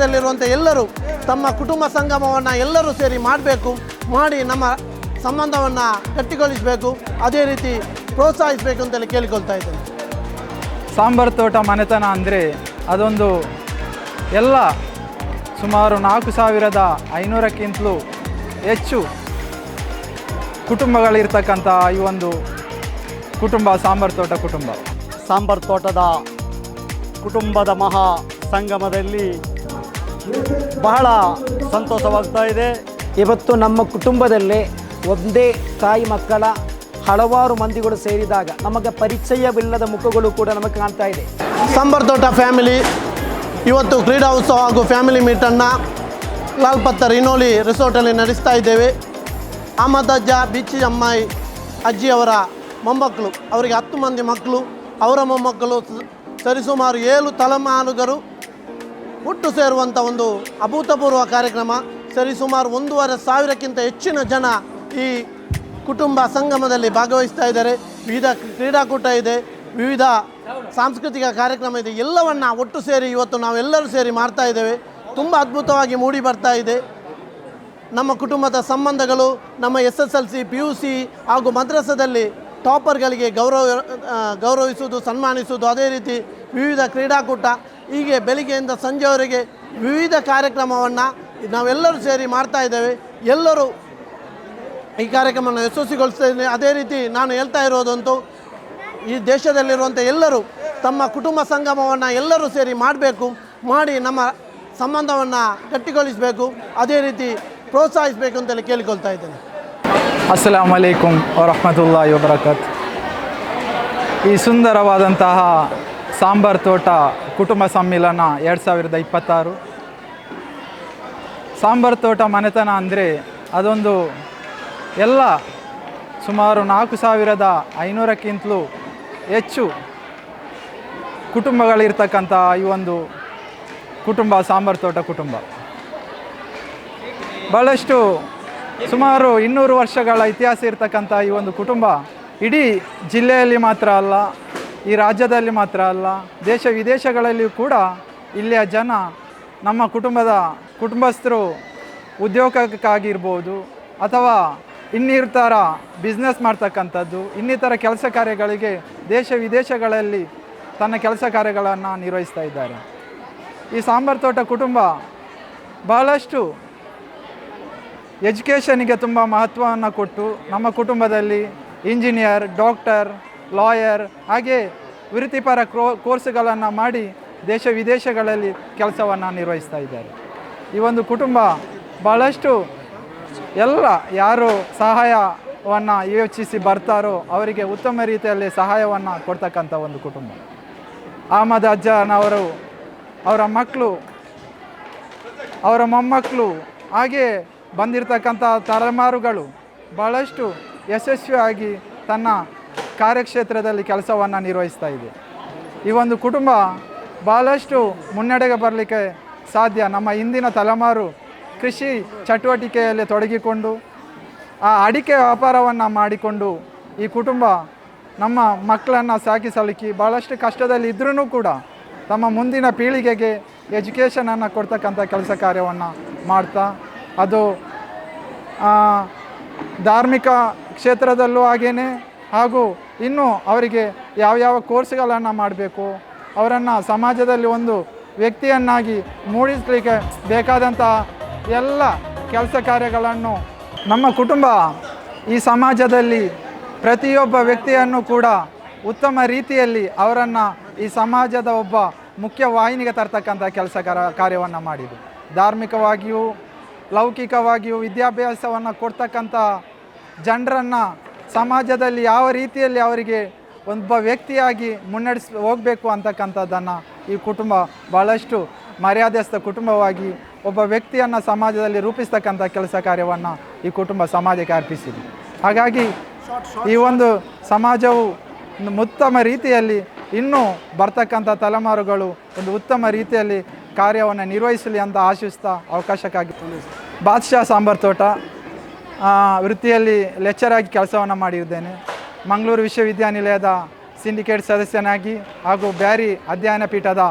ದೇಶದಲ್ಲಿರುವಂಥ ಎಲ್ಲರೂ ತಮ್ಮ ಕುಟುಂಬ ಸಂಗಮವನ್ನು ಎಲ್ಲರೂ ಸೇರಿ ಮಾಡಿ ನಮ್ಮ ಸಂಬಂಧವನ್ನು ಗಟ್ಟಿಗೊಳಿಸಬೇಕು, ಅದೇ ರೀತಿ ಪ್ರೋತ್ಸಾಹಿಸಬೇಕು ಅಂತೇಳಿ ಕೇಳಿಕೊಳ್ತಾ ಇದ್ದೇನೆ. ಸಾಂಬಾರು ತೋಟ ಮನೆತನ ಅಂದರೆ ಅದೊಂದು ಎಲ್ಲ ಸುಮಾರು 4,500ಕ್ಕಿಂತಲೂ ಹೆಚ್ಚು ಕುಟುಂಬಗಳಿರ್ತಕ್ಕಂಥ ಈ ಒಂದು ಕುಟುಂಬ ಸಾಂಬಾರು ತೋಟ ಕುಟುಂಬ. ಸಾಂಬಾರು ತೋಟದ ಕುಟುಂಬದ ಮಹಾ ಸಂಗಮದಲ್ಲಿ ಬಹಳ ಸಂತೋಷವಾಗ್ತಾ ಇದೆ. ಇವತ್ತು ನಮ್ಮ ಕುಟುಂಬದಲ್ಲೇ ಒಂದೇ ತಾಯಿ ಮಕ್ಕಳ ಹಲವಾರು ಮಂದಿಗಳು ಸೇರಿದಾಗ ನಮಗೆ ಪರಿಚಯವಿಲ್ಲದ ಮುಖಗಳು ಕೂಡ ನಮಗೆ ಕಾಣ್ತಾ ಇದೆ. ಸಾಂಬಾರು ತೋಟ ಫ್ಯಾಮಿಲಿ ಇವತ್ತು ಕ್ರೀಡಾ ಉತ್ಸವ ಹಾಗೂ ಫ್ಯಾಮಿಲಿ ಮೀಟನ್ನು ಲಾಲ್ ಪತ್ತರ್ ಇನೋಲಿ ರೆಸಾರ್ಟಲ್ಲಿ ನಡೆಸ್ತಾ ಇದ್ದೇವೆ. ಅಹಮದ್ ಅಜ್ಜ ಬಿಚ್ಚಿ ಅಮ್ಮಾಯಿ ಅಜ್ಜಿಯವರ ಮೊಮ್ಮಕ್ಕಳು, ಅವರಿಗೆ 10 ಮಂದಿ ಮಕ್ಕಳು, ಅವರ ಮೊಮ್ಮಕ್ಕಳು ಸರಿಸುಮಾರು 7 ತಲೆಮಾರುಗಳು ಹುಟ್ಟು ಸೇರುವಂಥ ಒಂದು ಅಭೂತಪೂರ್ವ ಕಾರ್ಯಕ್ರಮ. ಸರಿಸುಮಾರು 1,500ಕ್ಕಿಂತ ಹೆಚ್ಚಿನ ಜನ ಈ ಕುಟುಂಬ ಸಂಗಮದಲ್ಲಿ ಭಾಗವಹಿಸ್ತಾ ಇದ್ದಾರೆ. ವಿವಿಧ ಕ್ರೀಡಾಕೂಟ ಇದೆ, ವಿವಿಧ ಸಾಂಸ್ಕೃತಿಕ ಕಾರ್ಯಕ್ರಮ ಇದೆ. ಎಲ್ಲವನ್ನು ಒಟ್ಟು ಸೇರಿ ಇವತ್ತು ನಾವೆಲ್ಲರೂ ಸೇರಿ ಮಾಡ್ತಾ ಇದ್ದೇವೆ. ತುಂಬ ಅದ್ಭುತವಾಗಿ ಮೂಡಿ ಬರ್ತಾ ಇದೆ. ನಮ್ಮ ಕುಟುಂಬದ ಸಂಬಂಧಗಳು, ನಮ್ಮ SSLC PUC ಹಾಗೂ ಮದ್ರಸಾದಲ್ಲಿ ಟಾಪರ್ಗಳಿಗೆ ಗೌರವಿಸುವುದು, ಸನ್ಮಾನಿಸುವುದು, ಅದೇ ರೀತಿ ವಿವಿಧ ಕ್ರೀಡಾಕೂಟ, ಹೀಗೆ ಬೆಳಿಗ್ಗೆಯಿಂದ ಸಂಜೆವರೆಗೆ ವಿವಿಧ ಕಾರ್ಯಕ್ರಮವನ್ನು ನಾವೆಲ್ಲರೂ ಸೇರಿ ಮಾಡ್ತಾ ಇದ್ದೇವೆ. ಎಲ್ಲರೂ ಈ ಕಾರ್ಯಕ್ರಮವನ್ನು ಯಶಸ್ವಿಗೊಳಿಸ್ತಾ ಇದ್ದೇವೆ. ಅದೇ ರೀತಿ ನಾನು ಹೇಳ್ತಾ ಇರೋದಂತೂ ಈ ದೇಶದಲ್ಲಿರುವಂಥ ಎಲ್ಲರೂ ತಮ್ಮ ಕುಟುಂಬ ಸಂಗಮವನ್ನು ಎಲ್ಲರೂ ಸೇರಿ ಮಾಡಿ ನಮ್ಮ ಸಂಬಂಧವನ್ನು ಗಟ್ಟಿಗೊಳಿಸಬೇಕು, ಅದೇ ರೀತಿ ಪ್ರೋತ್ಸಾಹಿಸಬೇಕು ಅಂತೇಳಿ ಕೇಳಿಕೊಳ್ತಾ ಇದ್ದೇನೆ. ಅಸ್ಸಲಾಮು ಅಲೈಕುಂ ವರಹಮತುಲ್ಲಾಹಿ ವಬರಕಾತ್. ಈ ಸುಂದರವಾದಂತಹ ಸಾಂಬಾರು ತೋಟ ಕುಟುಂಬ ಸಮ್ಮಿಲನ 2026. ಸಾಂಬಾರು ತೋಟ ಮನೆತನ ಅಂದರೆ ಅದೊಂದು ಎಲ್ಲ ಸುಮಾರು 4,500ಕ್ಕಿಂತಲೂ ಹೆಚ್ಚು ಕುಟುಂಬಗಳಿರ್ತಕ್ಕಂಥ ಈ ಒಂದು ಕುಟುಂಬ ಸಾಂಬಾರು ತೋಟ ಕುಟುಂಬ. ಭಾಳಷ್ಟು ಸುಮಾರು 200 ವರ್ಷಗಳ ಇತಿಹಾಸ ಇರ್ತಕ್ಕಂಥ ಈ ಒಂದು ಕುಟುಂಬ ಇಡೀ ಜಿಲ್ಲೆಯಲ್ಲಿ ಮಾತ್ರ ಅಲ್ಲ, ಈ ರಾಜ್ಯದಲ್ಲಿ ಮಾತ್ರ ಅಲ್ಲ, ದೇಶ ವಿದೇಶಗಳಲ್ಲಿಯೂ ಕೂಡ ಇಲ್ಲಿಯ ಜನ ನಮ್ಮ ಕುಟುಂಬಸ್ಥರು ಉದ್ಯೋಗಕ್ಕಾಗಿರ್ಬೋದು ಅಥವಾ ಇನ್ನಿತರ ಬಿಸ್ನೆಸ್ ಮಾಡ್ತಕ್ಕಂಥದ್ದು, ಇನ್ನಿತರ ಕೆಲಸ ಕಾರ್ಯಗಳಿಗೆ ದೇಶ ವಿದೇಶಗಳಲ್ಲಿ ತನ್ನ ಕೆಲಸ ಕಾರ್ಯಗಳನ್ನು ನಿರ್ವಹಿಸ್ತಾ ಇದ್ದಾರೆ. ಈ ಸಾಂಬಾರು ತೋಟ ಕುಟುಂಬ ಬಹಳಷ್ಟು ಎಜುಕೇಷನಿಗೆ ತುಂಬ ಮಹತ್ವವನ್ನು ಕೊಟ್ಟು ನಮ್ಮ ಕುಟುಂಬದಲ್ಲಿ ಇಂಜಿನಿಯರ್, ಡಾಕ್ಟರ್, ಲಾಯರ್ ಹಾಗೆ ವೃತ್ತಿಪರ ಕೋರ್ಸ್ಗಳನ್ನು ಮಾಡಿ ದೇಶ ವಿದೇಶಗಳಲ್ಲಿ ಕೆಲಸವನ್ನು ನಿರ್ವಹಿಸ್ತಾ ಇದ್ದಾರೆ. ಈ ಒಂದು ಕುಟುಂಬ ಭಾಳಷ್ಟು ಎಲ್ಲ ಯಾರು ಸಹಾಯವನ್ನು ಯೋಚಿಸಿ ಬರ್ತಾರೋ ಅವರಿಗೆ ಉತ್ತಮ ರೀತಿಯಲ್ಲಿ ಸಹಾಯವನ್ನು ಕೊಡ್ತಕ್ಕಂಥ ಒಂದು ಕುಟುಂಬ. ಅಹಮದ್ ಅಜ್ಜನವರು, ಅವರ ಮಕ್ಕಳು, ಅವರ ಮೊಮ್ಮಕ್ಕಳು ಹಾಗೆ ಬಂದಿರತಕ್ಕಂಥ ತಲೆಮಾರುಗಳು ಭಾಳಷ್ಟು ಯಶಸ್ವಿಯಾಗಿ ತನ್ನ ಕಾರ್ಯಕ್ಷೇತ್ರದಲ್ಲಿ ಕೆಲಸವನ್ನು ನಿರ್ವಹಿಸ್ತಾ ಇದೆ. ಈ ಒಂದು ಕುಟುಂಬ ಭಾಳಷ್ಟು ಮುನ್ನಡೆಗೆ ಬರಲಿಕ್ಕೆ ಸಾಧ್ಯ. ನಮ್ಮ ಇಂದಿನ ತಲೆಮಾರು ಕೃಷಿ ಚಟುವಟಿಕೆಯಲ್ಲಿ ತೊಡಗಿಕೊಂಡು ಆ ಅಡಿಕೆ ವ್ಯಾಪಾರವನ್ನು ಮಾಡಿಕೊಂಡು ಈ ಕುಟುಂಬ ನಮ್ಮ ಮಕ್ಕಳನ್ನು ಸಾಕಿಸಲಿಕ್ಕೆ ಭಾಳಷ್ಟು ಕಷ್ಟದಲ್ಲಿ ಇದ್ರೂ ಕೂಡ ತಮ್ಮ ಮುಂದಿನ ಪೀಳಿಗೆಗೆ ಎಜುಕೇಷನನ್ನು ಕೊಡ್ತಕ್ಕಂಥ ಕೆಲಸ ಕಾರ್ಯವನ್ನು ಮಾಡ್ತಾ, ಅದು ಧಾರ್ಮಿಕ ಕ್ಷೇತ್ರದಲ್ಲೂ ಹಾಗೇ ಹಾಗೂ ಇನ್ನೂ ಅವರಿಗೆ ಯಾವ್ಯಾವ ಕೋರ್ಸ್ಗಳನ್ನು ಮಾಡಬೇಕು, ಅವರನ್ನು ಸಮಾಜದಲ್ಲಿ ಒಂದು ವ್ಯಕ್ತಿಯನ್ನಾಗಿ ಮೂಡಿಸಲಿಕ್ಕೆ ಬೇಕಾದಂಥ ಎಲ್ಲ ಕೆಲಸ ಕಾರ್ಯಗಳನ್ನು ನಮ್ಮ ಕುಟುಂಬ ಈ ಸಮಾಜದಲ್ಲಿ ಪ್ರತಿಯೊಬ್ಬ ವ್ಯಕ್ತಿಯನ್ನು ಕೂಡ ಉತ್ತಮ ರೀತಿಯಲ್ಲಿ ಅವರನ್ನು ಈ ಸಮಾಜದ ಒಬ್ಬ ಮುಖ್ಯ ವಾಹಿನಿಗೆ ತರ್ತಕ್ಕಂಥ ಕೆಲಸ ಕಾರ್ಯವನ್ನು ಮಾಡಿದೆ. ಧಾರ್ಮಿಕವಾಗಿಯೂ ಲೌಕಿಕವಾಗಿಯೂ ವಿದ್ಯಾಭ್ಯಾಸವನ್ನು ಕೊಡ್ತಕ್ಕಂಥ ಜನರನ್ನು ಸಮಾಜದಲ್ಲಿ ಯಾವ ರೀತಿಯಲ್ಲಿ ಅವರಿಗೆ ಒಬ್ಬ ವ್ಯಕ್ತಿಯಾಗಿ ಹೋಗಬೇಕು ಅಂತಕ್ಕಂಥದ್ದನ್ನು ಈ ಕುಟುಂಬ ಭಾಳಷ್ಟು ಮರ್ಯಾದಸ್ಥ ಕುಟುಂಬವಾಗಿ ಒಬ್ಬ ವ್ಯಕ್ತಿಯನ್ನು ಸಮಾಜದಲ್ಲಿ ರೂಪಿಸ್ತಕ್ಕಂಥ ಕೆಲಸ ಕಾರ್ಯವನ್ನು ಈ ಕುಟುಂಬ ಸಮಾಜಕ್ಕೆ ಅರ್ಪಿಸಿದೆ. ಹಾಗಾಗಿ ಈ ಒಂದು ಸಮಾಜವು ಉತ್ತಮ ರೀತಿಯಲ್ಲಿ ಇನ್ನೂ ಬರ್ತಕ್ಕಂಥ ತಲೆಮಾರುಗಳು ಒಂದು ಉತ್ತಮ ರೀತಿಯಲ್ಲಿ ಕಾರ್ಯವನ್ನು ನಿರ್ವಹಿಸಲಿ ಅಂತ ಆಶಿಸ್ತಾ ಅವಕಾಶಕ್ಕಾಗಿ ಬಾದ್ಶಾ ಸಾಂಬಾರು ತೋಟ ವೃತ್ತಿಯಲ್ಲಿ ಲೆಕ್ಚರ್ ಆಗಿ ಕೆಲಸವನ್ನು ಮಾಡಿದ್ದೇನೆ. ಮಂಗಳೂರು ವಿಶ್ವವಿದ್ಯಾನಿಲಯದ ಸಿಂಡಿಕೇಟ್ ಸದಸ್ಯನಾಗಿ ಹಾಗೂ ಬ್ಯಾರಿ ಅಧ್ಯಯನ ಪೀಠದ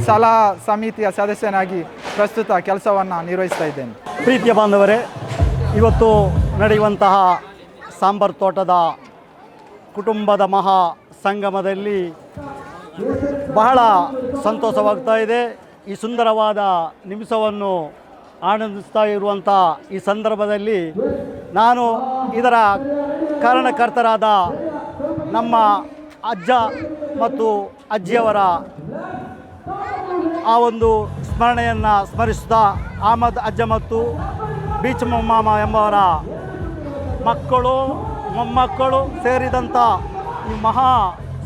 ಸಲಹಾ ಸಮಿತಿಯ ಸದಸ್ಯನಾಗಿ ಪ್ರಸ್ತುತ ಕೆಲಸವನ್ನು ನಿರ್ವಹಿಸ್ತಾ ಇದ್ದೇನೆ. ಪ್ರೀತಿಯ ಬಾಂಧವರೇ, ಇವತ್ತು ನಡೆಯುವಂತಹ ಸಾಂಬಾರ್ ತೋಟದ ಕುಟುಂಬದ ಮಹಾ ಸಂಗಮದಲ್ಲಿ ಬಹಳ ಸಂತೋಷವಾಗ್ತಾ ಇದೆ. ಈ ಸುಂದರವಾದ ನಿಮಿಷವನ್ನು ಆನಂದಿಸ್ತಾ ಇರುವಂಥ ಈ ಸಂದರ್ಭದಲ್ಲಿ ನಾನು ಇದರ ಕಾರಣಕರ್ತರಾದ ನಮ್ಮ ಅಜ್ಜ ಮತ್ತು ಅಜ್ಜಿಯವರ ಆ ಒಂದು ಸ್ಮರಣೆಯನ್ನು ಸ್ಮರಿಸುತ್ತಾ ಅಹಮದ್ ಅಜ್ಜ ಮತ್ತು ಬೀಚಮ್ಮ ಎಂಬವರ ಮಕ್ಕಳು ಮೊಮ್ಮಕ್ಕಳು ಸೇರಿದಂಥ ಈ ಮಹಾ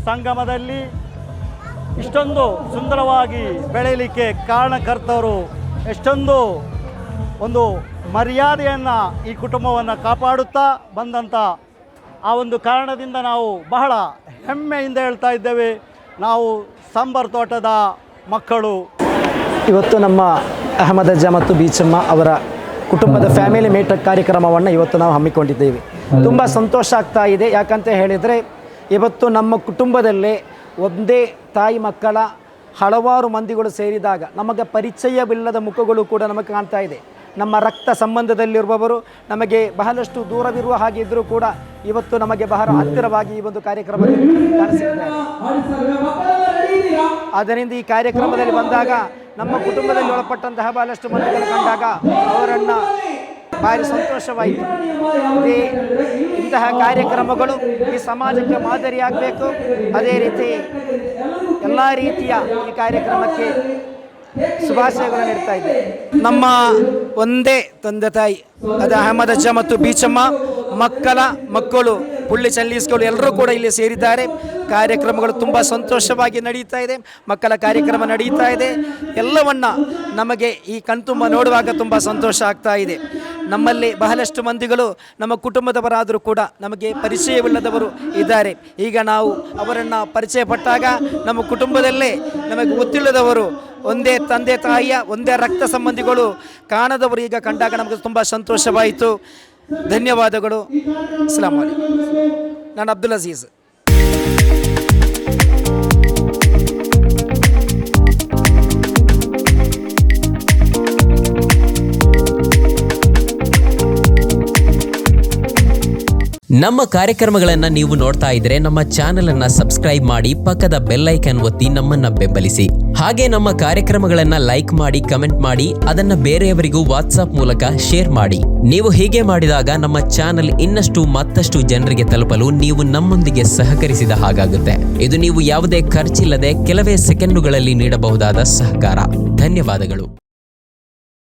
ಸಂಗಮದಲ್ಲಿ ಇಷ್ಟೊಂದು ಸುಂದರವಾಗಿ ಬೆಳೆಯಲಿಕ್ಕೆ ಕಾರಣಕರ್ತರು ಎಷ್ಟೊಂದು ಒಂದು ಮರ್ಯಾದೆಯನ್ನು ಈ ಕುಟುಂಬವನ್ನು ಕಾಪಾಡುತ್ತಾ ಬಂದಂಥ ಆ ಒಂದು ಕಾರಣದಿಂದ ನಾವು ಬಹಳ ಹೆಮ್ಮೆಯಿಂದ ಹೇಳ್ತಾ ಇದ್ದೇವೆ, ನಾವು ಸಾಂಬಾರ್ ತೋಟದ ಮಕ್ಕಳು. ಇವತ್ತು ನಮ್ಮ ಅಹಮದ್ ಅಜ್ಜ ಮತ್ತು ಬೀಚಮ್ಮ ಅವರ ಕುಟುಂಬದ ಫ್ಯಾಮಿಲಿ ಮೀಟ್ ಕಾರ್ಯಕ್ರಮವನ್ನು ಇವತ್ತು ನಾವು ಹಮ್ಮಿಕೊಂಡಿದ್ದೇವೆ. ತುಂಬ ಸಂತೋಷ ಆಗ್ತಾ ಇದೆ. ಯಾಕಂತ ಹೇಳಿದರೆ ಇವತ್ತು ನಮ್ಮ ಕುಟುಂಬದಲ್ಲೇ ಒಂದೇ ತಾಯಿ ಮಕ್ಕಳ ಹಲವಾರು ಮಂದಿಗಳು ಸೇರಿದಾಗ ನಮಗೆ ಪರಿಚಯವಿಲ್ಲದ ಮುಖಗಳು ಕೂಡ ನಮಗೆ ಕಾಣ್ತಾ ಇದೆ. ನಮ್ಮ ರಕ್ತ ಸಂಬಂಧದಲ್ಲಿರುವವರು ನಮಗೆ ಬಹಳಷ್ಟು ದೂರವಿರುವ ಹಾಗೆ ಇದ್ದರೂ ಕೂಡ ಇವತ್ತು ನಮಗೆ ಬಹಳ ಹತ್ತಿರವಾಗಿ ಈ ಒಂದು ಕಾರ್ಯಕ್ರಮದಲ್ಲಿ ಕಾಣಿಸಿದ್ದಾರೆ. ಆದ್ದರಿಂದ ಈ ಕಾರ್ಯಕ್ರಮದಲ್ಲಿ ಬಂದಾಗ ನಮ್ಮ ಕುಟುಂಬದಲ್ಲಿ ಒಳಪಟ್ಟಂತಹ ಬಹಳಷ್ಟು ಮಂದಿಗಳು ಕಂಡಾಗ ಅವರನ್ನು ಭಾರಿ ಸಂತೋಷವಾಯಿತು. ಇಂತಹ ಕಾರ್ಯಕ್ರಮಗಳು ಈ ಸಮಾಜಕ್ಕೆ ಮಾದರಿಯಾಗಬೇಕು. ಅದೇ ರೀತಿ ಎಲ್ಲ ರೀತಿಯ ಈ ಕಾರ್ಯಕ್ರಮಕ್ಕೆ ಶುಭಾಶಯಗಳು ನೀಡ್ತಾ ಇದ್ದೇವೆ. ನಮ್ಮ ಒಂದೇ ತಂದೆ ತಾಯಿ ಅದು ಅಹಮದ್ ಅಜ್ಜ ಮತ್ತು ಬೀಚಮ್ಮ ಮಕ್ಕಳು ಪುಳ್ಳಿ ಚಲ್ಲಿಸ್ಗಳು ಎಲ್ಲರೂ ಕೂಡ ಇಲ್ಲಿ ಸೇರಿದ್ದಾರೆ. ಕಾರ್ಯಕ್ರಮಗಳು ತುಂಬ ಸಂತೋಷವಾಗಿ ನಡೀತಾ ಇದೆ. ಮಕ್ಕಳ ಕಾರ್ಯಕ್ರಮ ನಡೀತಾ ಇದೆ. ಎಲ್ಲವನ್ನ ನಮಗೆ ಈ ಕಣ್ತುಂಬ ನೋಡುವಾಗ ತುಂಬ ಸಂತೋಷ ಆಗ್ತಾ ಇದೆ. ನಮ್ಮಲ್ಲಿ ಬಹಳಷ್ಟು ಮಂದಿಗಳು ನಮ್ಮ ಕುಟುಂಬದವರಾದರೂ ಕೂಡ ನಮಗೆ ಪರಿಚಯವಿಲ್ಲದವರು ಇದ್ದಾರೆ. ಈಗ ನಾವು ಅವರನ್ನು ಪರಿಚಯ ಪಟ್ಟಾಗ ನಮ್ಮ ಕುಟುಂಬದಲ್ಲೇ ನಮಗೆ ಗೊತ್ತಿಲ್ಲದವರು ಒಂದೇ ತಂದೆ ತಾಯಿಯ ಒಂದೇ ರಕ್ತ ಸಂಬಂಧಿಗಳು ಕಾಣದವರು ಈಗ ಕಂಡಾಗ ನಮಗೆ ತುಂಬ ಸಂತೋಷವಾಯಿತು. ಧನ್ಯವಾದಗಳು. ಅಸ್ಸಲಾಮು ಅಲೈಕುಂ. ನಾನು ಅಬ್ದುಲ್ ಅಜೀಜ್. ನಮ್ಮ ಕಾರ್ಯಕ್ರಮಗಳನ್ನು ನೀವು ನೋಡ್ತಾ ಇದ್ರೆ ನಮ್ಮ ಚಾನೆಲ್ ಅನ್ನ ಸಬ್ಸ್ಕ್ರೈಬ್ ಮಾಡಿ, ಪಕ್ಕದ ಬೆಲ್ ಐಕಾನ್ ಒತ್ತಿ ನಮ್ಮನ್ನ ಬೆಂಬಲಿಸಿ. ಹಾಗೆ ನಮ್ಮ ಕಾರ್ಯಕ್ರಮಗಳನ್ನ ಲೈಕ್ ಮಾಡಿ, ಕಮೆಂಟ್ ಮಾಡಿ, ಅದನ್ನ ಬೇರೆಯವರಿಗೂ ವಾಟ್ಸ್ಆಪ್ ಮೂಲಕ ಶೇರ್ ಮಾಡಿ. ನೀವು ಹೀಗೆ ಮಾಡಿದಾಗ ನಮ್ಮ ಚಾನೆಲ್ ಇನ್ನಷ್ಟು ಮತ್ತಷ್ಟು ಜನರಿಗೆ ತಲುಪಲು ನೀವು ನಮ್ಮೊಂದಿಗೆ ಸಹಕರಿಸಿದ ಹಾಗಾಗುತ್ತೆ. ಇದು ನೀವು ಯಾವುದೇ ಖರ್ಚಿಲ್ಲದೆ ಕೆಲವೇ ಸೆಕೆಂಡುಗಳಲ್ಲಿ ನೀಡಬಹುದಾದ ಸಹಕಾರ. ಧನ್ಯವಾದಗಳು.